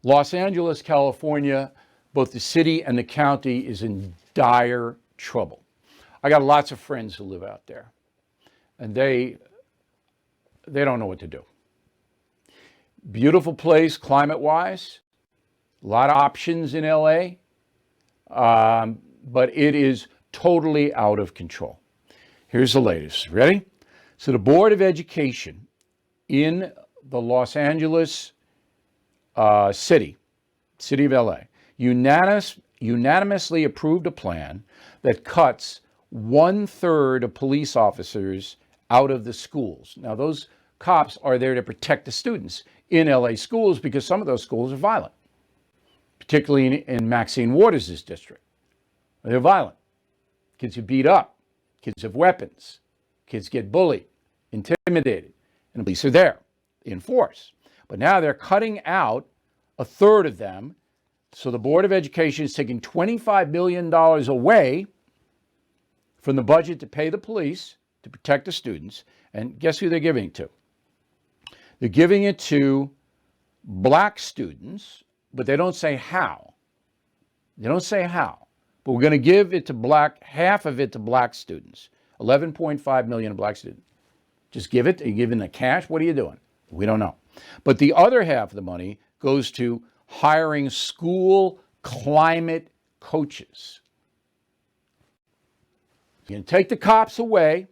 Los Angeles, California, both the city and the county is in dire trouble. I got lots of friends who live out there, and they don't know what to do. Beautiful place climate-wise, a lot of options in LA, but it is totally out of control. Here's the latest. Ready? So the Board of Education in the Los Angeles city of LA, unanimously approved a plan that cuts 1/3 of police officers out of the schools. Now, those cops are there to protect the students in LA schools because some of those schools are violent, particularly in Maxine Waters' district. They're violent. Kids get beat up. Kids have weapons. Kids get bullied, intimidated, and the police are there in force. But now they're cutting out 1/3 of them. So the Board of Education is taking $25 million away from the budget to pay the police to protect the students. And guess who they're giving it to? They're giving it to black students, but they don't say how. They don't say how. But we're going to give it to half of it to black students. 11.5 million black students. Just give it. Are you giving the cash? What are you doing? We don't know. But the other half of the money goes to hiring school climate coaches. You're going to take the cops away,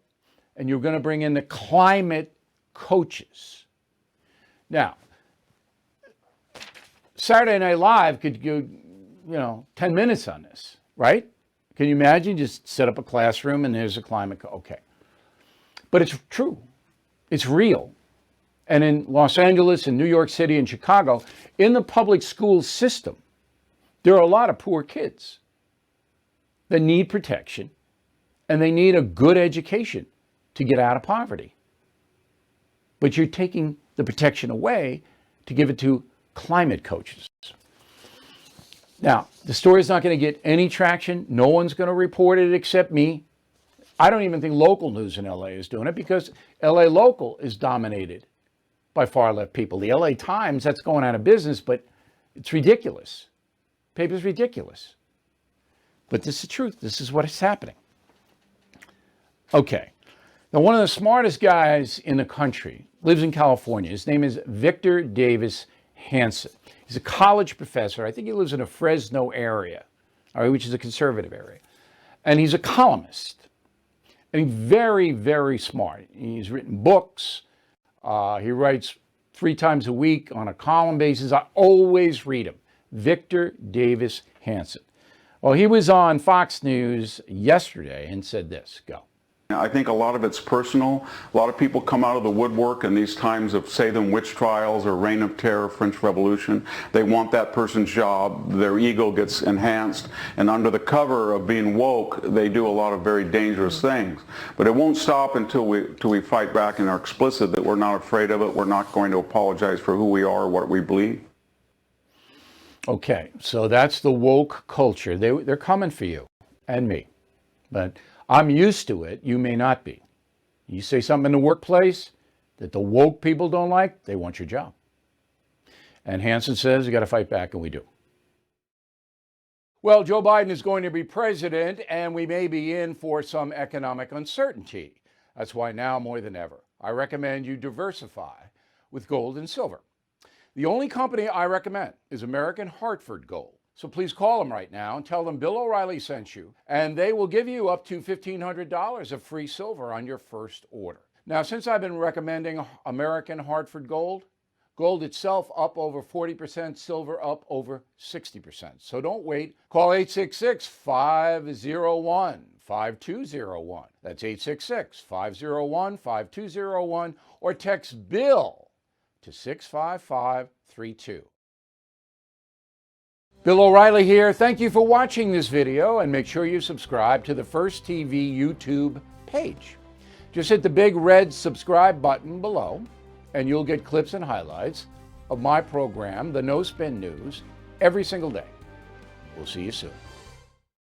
and you're going to bring in the climate coaches. Now, Saturday Night Live could go, 10 minutes on this, right? Can you imagine? Just set up a classroom and there's a climate coach. Okay. But it's true. It's real. And in Los Angeles and New York City and Chicago, in the public school system, there are a lot of poor kids that need protection and they need a good education to get out of poverty. But you're taking the protection away to give it to climate coaches. Now, the story is not going to get any traction. No one's going to report it except me. I don't even think local news in LA is doing it because LA local is dominated by far left people. The LA Times, that's going out of business, but it's ridiculous. Paper's ridiculous. But this is the truth. This is what is happening. Okay. Now, one of the smartest guys in the country lives in California. His name is Victor Davis Hanson. He's a college professor. I think he lives in a Fresno area, all right, which is a conservative area. And he's a columnist. And he's very, very smart. He's written books. He writes 3 times a week on a column basis. I always read him. Victor Davis Hanson. Well, he was on Fox News yesterday and said this. Go. I think a lot of it's personal. A lot of people come out of the woodwork in these times of Salem witch trials or Reign of Terror, French Revolution. They want that person's job. Their ego gets enhanced. And under the cover of being woke, they do a lot of very dangerous things. But it won't stop until we fight back and are explicit that we're not afraid of it. We're not going to apologize for who we are or what we believe. Okay, so that's the woke culture. They're coming for you and me. But I'm used to it. You may not be. You say something in the workplace that the woke people don't like, they want your job. And Hanson says you got to fight back, and we do. Well, Joe Biden is going to be president, and we may be in for some economic uncertainty. That's why now more than ever, I recommend you diversify with gold and silver. The only company I recommend is American Hartford Gold. So please call them right now and tell them Bill O'Reilly sent you, and they will give you up to $1,500 of free silver on your first order. Now, since I've been recommending American Hartford Gold, gold itself up over 40%, silver up over 60%. So don't wait. Call 866-501-5201. That's 866-501-5201, or text BILL to 65532. Bill O'Reilly here. Thank you for watching this video, and make sure you subscribe to the First TV YouTube page. Just hit the big red subscribe button below, and you'll get clips and highlights of my program, The No Spin News, every single day. We'll see you soon.